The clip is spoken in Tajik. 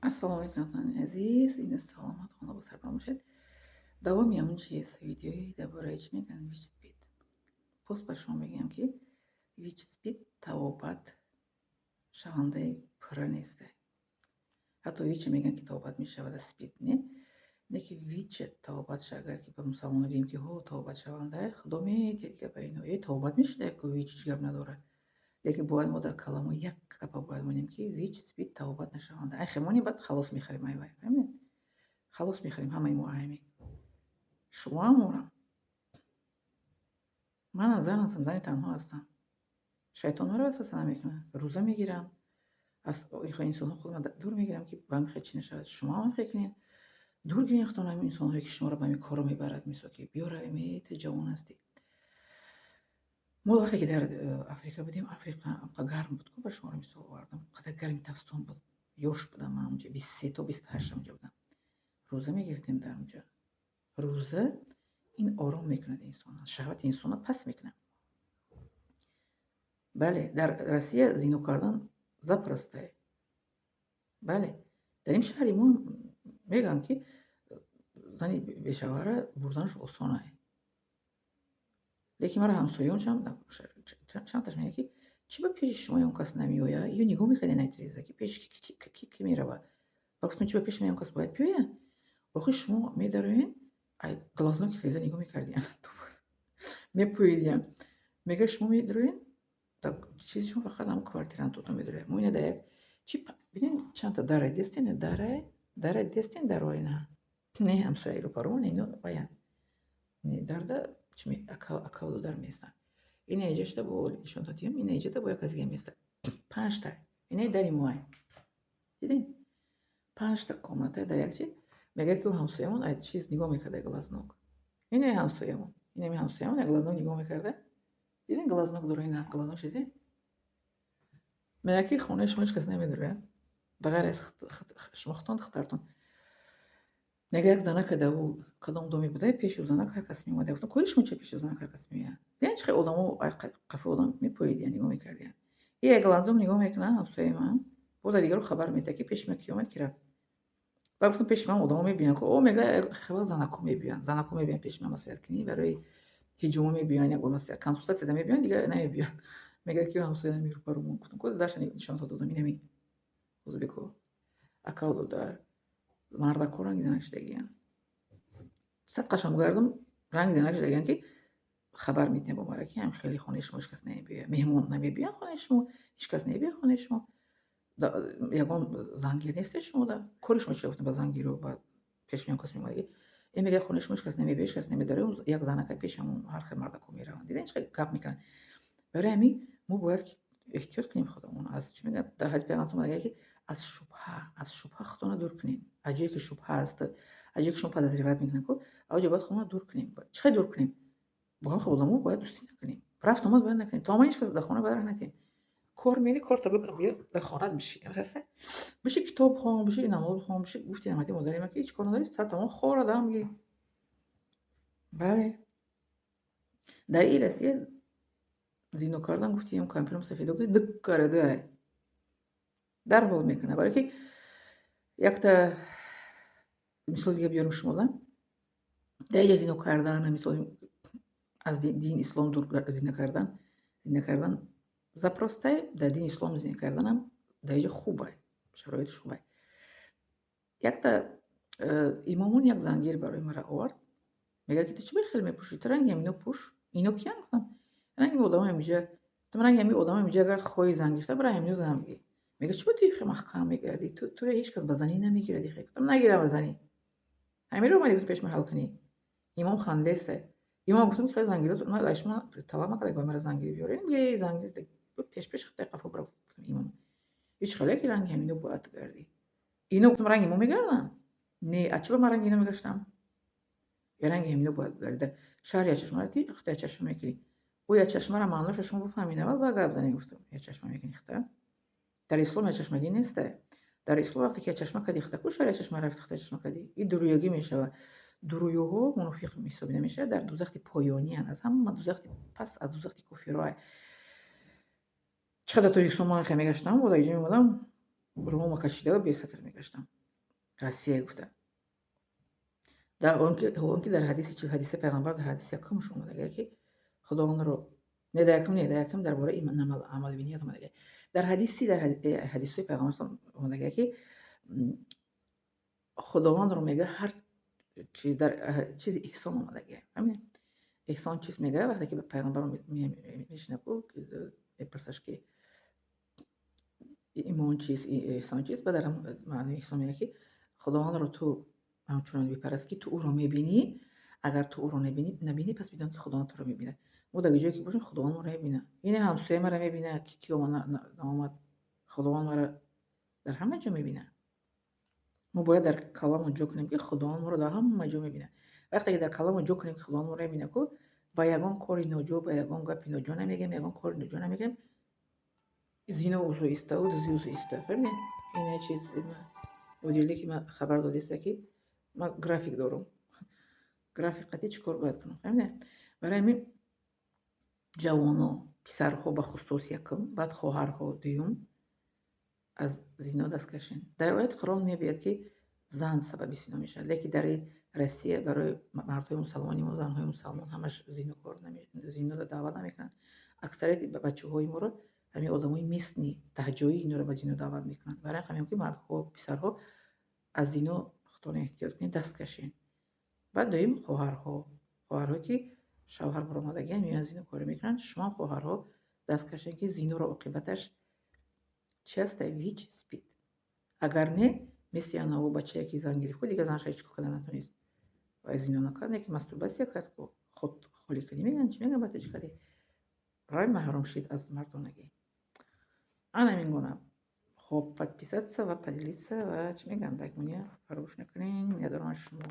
Ассалому алейкум, азиз. Ин саломат хона бо сарбар бошед. Давоми ҳамун чиз видеои дар бораи чӣ мегӯянд вичспид. Боз ба шумо мегӯям ки вичспид табобат шавандаи пурра нест. Ҳатто виче мегӯянд ки табобат мешавад аз спид не. Не ки виче табобат ша агар ки ба мусалмонон гӯем ки ҳо табобат шаванда худо метиҳад гапа ино табобат мешуда ки вич ҳеҷ гап надорад. Лекин бояд мо дар каламо як гапа бояд монем ки вич спид табобат нашаванда. Ай хемони баъд халос мехарем айвай. Фаҳмед? Халос мехарем ҳамаи мо айми. Шумоам морам. Манам зан ҳастам, зани танҳо ҳастам. Шайтон маро васваса намекунад. Рӯза мегирам. аз инсонҳо худам дур мегирам ки ба ҳамин хел чӣ нашавад. Шумо ҳам хел кунед. Дур гирехтон ҳамин инсонҳое ки шуморо ба ҳамин корро мебарад. Мисол ки биёра мета ҷавон ҳастӣ. Мо вақте ки дар Африка будем, Африка анқадр гарм буд ки ба шуморо мисол овардам. Анқадр гарми тавстон буд. Ёш будам ман онҷа 23 то 28 онҷа будам. Рӯза мегирифтем дар онҷа. Рӯза ин ором мекунад инсонро, шаҳвати инсонро паст мекунад. бале, дар Россия зино кардан запросто. бале, дар ин шаҳри мо мегӯянд ки зани бешавара бурданаш осон аст. лекин мара ҳамсоёншам чандташ мегӯянд ки чӣ ба пеши шумо ён кас намеояд? Ё нигоҳ мекардед натиреза ки пеш ки меравад. Ба гуфтам чӣ ба пеши ман ён кас бояд биёяд? Охи шумо медароен ай глазноки тиреза нигоҳ мекардиян. Мепӯидиян. Мега шумо медароен так чизи шумо фақат ҳам квартиран то медароед. Мо ина дар як чӣ бинед чанд та дара дидестен дара дидестен дароина. Не ҳамсояи рӯпаромо не ино ваян. Не дарда чӣ акавду дар места. Ина эҷашда бо нишон додиям, ина эҷада бо як казига места. 5 та. Ина дари моай. Дидин? 5 та комната дар як чӣ. Мега ки ҳамсоямон ай чиз нигоҳ мекарда глазнок. Ина ҳамсоямон. Ина ҳамсоямон як глазнок нигоҳ мекарда. Дидин глазнок дора ина глазнок шидин? Мега ки хонаи шумо ҳеҷ кас намедорад. Ба ғайр аз шумохтон духтартон. Мега як занака дар кадом доме буда пеши занак ҳар кас меомад. Гуфтам кори шумо чӣ пеши занак ҳар кас меояд? Дидин чӣ хел одамо қафи одам мепӯидиян нигоҳ мекардиян. Як глазнок нигоҳ мекунад ҳамсояи ман. Бода дигару хабар медиҳад ки пеши ман кӣ омад ки рафт. Ба гуфтам пеши ман одамо мебиёянд ки мега хеле занако мебиёянд. Занако мебиёянд пеши ман маслиҳат кунӣ барои ҳиҷома мебиёянд як бор маслиҳат консултатсияда мебиёянд дигар намебиёянд. Мега ки ҳамсоя ҳамин рӯпаромо. Гуфтам кози дарша нишонато додам инами ӯзбеко. Акавду дар мардако ранги занак шидагиянд. Садқашон гардам ранги занак шидагиянд ки хабар медиҳанд бо мара ки ҳам хеле хонаи шумо ҳеҷ кас намебиёяд. Меҳмон намебиёянд хонаи шумо, ҳеҷ кас намебиёяд хонаи шумо. Ягон зангир нестед шумо да? Кори шумо чӣ? Гуфтам ба зангиру ба пеши ман кас меомад. Мега хонаи шумо ҳеҷ кас намебиёяд, ҳеҷ кас намедора. Як занака пешамон ҳар хел мардако мераванд. Дидин чӣ хел гап мекунанд. Барои ҳамин мо бояд ки эҳтиёт кунем худамон аз чӣ мегӯянд дар ҳадиси пайғамбар мегӯяд ки аз шубҳа худона дур кунем. Аз ҷое ки шубҳа аст, аз ҷое ки шумо подозреват мекунед ко авҷо бояд худамонро дур кунем. Чӣ хел дур кунем? Бо ҳам одамо бояд дӯстӣ накунем. Рафт омад бояд накунем. То ҳама ҳеҷ кас дар хона бояд рафт накунем. Кор мери корта бикун биё дар хонат бишин. Биши китоб хон, биши намоз хон, биши гуфти ҳамати модари ман ки ҳеҷ кор надорӣ сар тамом хора дам ги. Бале. Дар ин Россия зино кардан гуфти ям кампирам сафеда гуфти дик карадай. Дарҳол мекунад. Барои ки якта мисоли дига биёрам шумодан. Дар инҷа зино кардан мисоли аз дини ислом дур зина кардан запростай, дар дини ислом зина карданам дар инҷа хубай. Шароитиш хубай. Якта имомон як зангир барои мара овард. Мегӯяд ки ту чӣ хел мепӯшӣ? Ту ранги ҳамино пӯш. Ино киян? Гуфтам ранги одамам ҳаминҷа. Гуфтам ранги ҳамин одамам ҳаминҷа агар хоҳӣ занг гирифта бара ҳамино занг бигир. Мегӯяд чӣ ба ту ихе маҳкам мегардӣ? Ту ҳеҷ кас ба занӣ намегирад ихе. Гуфтам нагирам ба занӣ. Ҳаминро омадӣ гуфтӣ пеши ман ҳал кунӣ. Имом хандеста. Имом гуфтам ки хеле зангирот ай шумо талаб накарда ки ба мара зангирӣ биёред. Бигир зангир пеш хитай қафо бара. Гуфтам имом ҳеҷ хеле ки ранги ҳамино бояд гардӣ. Ино гуфтам ранги мо мегарданд? Не, а чӣ ба ман ранги ино мегаштам? Я ранги ҳамино бояд гардида. Шаҳри Ячашма рафтӣ, хита Ячашма мекунӣ. Ӯ Ячашмара маъноша шумо бифаҳмед, аввал ба гап занед. Гуфтам Ячашма мекунӣ хита? Дар ислом ячашмагӣ неста. Дар ислом вақте ки ячашма кадӣ хита ку шаҳри Ячашма рафтӣ хита ячашма кадӣ. Ин дуруягӣ мешавад. Дуруюҳо мунофиқ ҳисоб намешавад. Дар дузахти поёниянд. Аз ҳама дузахти пас аз дузахти кофироа. Чӣ қадар Тоҷикистон ман хе мегаштам, бо дар инҷа меомадам рӯмома кашида бесатр мегаштам. Россия гуфта. он ки дар ҳадиси пайғамбар дар ҳадиси якумш омадагия ки худовандро не дар якум дар бораи амалбиният омадагия. Дар ҳадисҳои пайғамбар омадагия ки худовандро мега ҳар чиз дар чизи эҳсон омадагия. Ҳамин эҳсон чист мега вақте ки пайғамбарро мешина ку мепурсаш ки имон чист, эҳсон чист? Баъд дар маънои эҳсон мега ки худовандро ту ҳамчунон бипараст ки ту ӯро мебинӣ. Агар ту ӯро набинӣ, пас бидон ки худованд туро мебинад. Мо дар ҷое ки бошем, худованд моро мебина. Ин ҳамсоя маро мебина, ки наомад, худованд маро дар ҳама ҷо мебина. Мо бояд дар каломо ҷо кунем ки худованд моро дар ҳама ҷо мебина. Вақте ки дар каломо ҷо кунем ки худованд моро мебина ку, ба ягон кори ноҷо, ба ягон гапи ноҷо намегем, ягон кори ноҷо намегем. Зино ӯзоистау, дузӣ ӯзоиста. Фаҳмидем? Ин чиз мудирле ки ман хабар додиста ки ман график дорам. График қати чӣ кор бояд кунам? Фаҳмидем? Барои ҳамин ҷавоно, писарҳо ба хусус якум, баъд хоҳарҳо дуюм аз зино даст кашен. Дар ояти Қуръон мебояд ки зан сабаби зино мешавад, лекин дар Россия барои мардҳои мусалмони мо, занҳои мусалмон ҳамаш зино даъват намекунанд. Аксарияти бачаҳои моро ҳамин одамои местни таҳҷоӣ инҳоро ба зино даъват мекунанд. Барои ҳамин ки мардҳо, писарҳо аз зино худоно эҳтиёт кунед, даст кашен. Баъд доим хоҳарҳое ки шавҳар баромадагианд, меоянд зино корӣ мекунанд. Шумо хоҳарҳо даст кашен ки зиноро оқибаташ чи аста? ВИЧ, СПИД. Агар не, мисли аново бачае ки зан гирифт ку, дигар занаш ҳеҷ кор кардан натонист. Вай зино накард, не ки мастурбатсия кард ку, худхоликунӣ мегӯянд, чӣ мегӯянд ба тоҷикалӣ? Вай маҳрум шид аз мардонагӣ. Ана ҳамин гуна. Хоб, подписаться ва поделиться ва чӣ мегӯянд, лайк мония фаромӯш накунед. Миnnатдорам аз шумо.